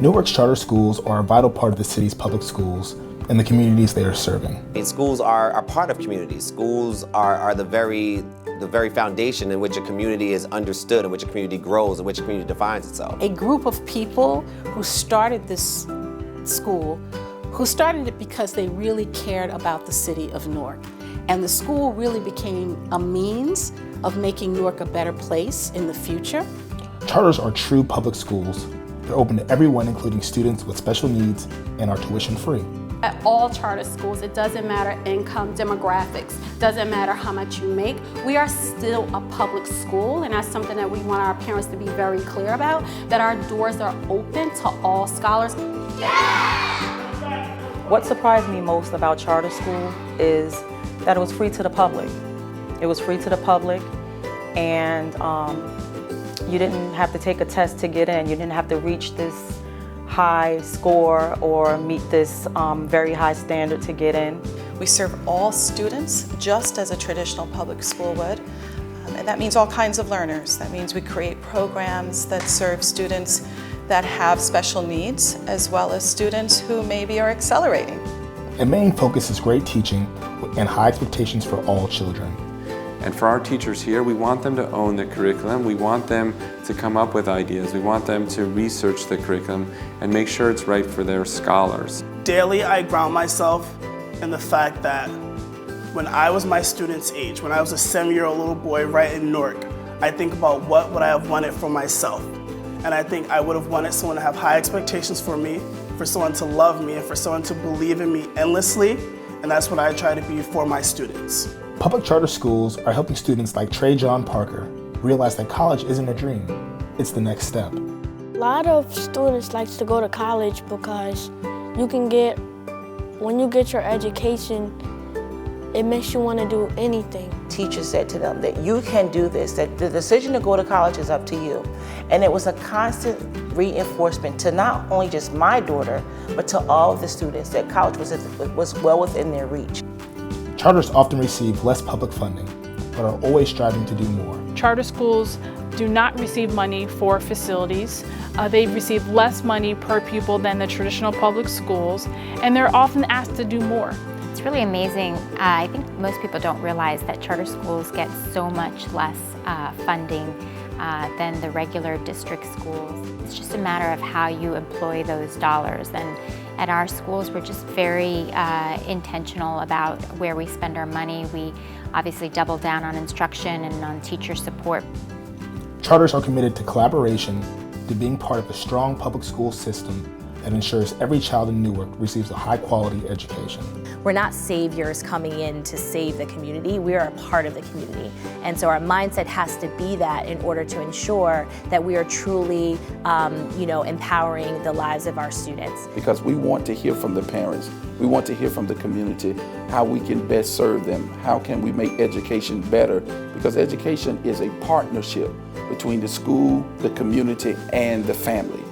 Newark's charter schools are a vital part of the city's public schools and the communities they are serving. Schools are part of communities. Schools are the very foundation in which a community is understood, in which a community grows, in which a community defines itself. A group of people who started this school, who started it because they really cared about the city of Newark. And the school really became a means of making Newark a better place in the future. Charters are true public schools. They're open to everyone, including students with special needs, and are tuition free. At all charter schools, it doesn't matter income, demographics, doesn't matter how much you make. We are still a public school, and that's something that we want our parents to be very clear about, that our doors are open to all scholars. What surprised me most about charter school is that it was free to the public. It was free to the public, and you didn't have to take a test to get in. You didn't have to reach this high score or meet this very high standard to get in. We serve all students just as a traditional public school would, and that means all kinds of learners. That means we create programs that serve students that have special needs, as well as students who maybe are accelerating. The main focus is great teaching and high expectations for all children. And for our teachers here, we want them to own the curriculum. We want them to come up with ideas. We want them to research the curriculum and make sure it's right for their scholars. Daily, I ground myself in the fact that when I was my student's age, when I was a 7-year-old little boy right in Newark, I think about what would I have wanted for myself. And I think I would have wanted someone to have high expectations for me, for someone to love me, and for someone to believe in me endlessly. And that's what I try to be for my students. Public charter schools are helping students like Trey John Parker realize that college isn't a dream, it's the next step. A lot of students like to go to college because when you get your education, it makes you want to do anything. Teachers said to them that you can do this, that the decision to go to college is up to you. And it was a constant reinforcement to not only just my daughter, but to all of the students that college was well within their reach. Charters often receive less public funding, but are always striving to do more. Charter schools do not receive money for facilities. They receive less money per pupil than the traditional public schools, and they're often asked to do more. It's really amazing. I think most people don't realize that charter schools get so much less funding than the regular district schools. It's just a matter of how you employ those dollars. And at our schools, we're just very intentional about where we spend our money. We obviously double down on instruction and on teacher support. Charters are committed to collaboration, to being part of a strong public school system that ensures every child in Newark receives a high-quality education. We're not saviors coming in to save the community, we are a part of the community. And so our mindset has to be that in order to ensure that we are truly empowering the lives of our students. Because we want to hear from the parents, we want to hear from the community, how we can best serve them, how can we make education better, because education is a partnership between the school, the community, and the family.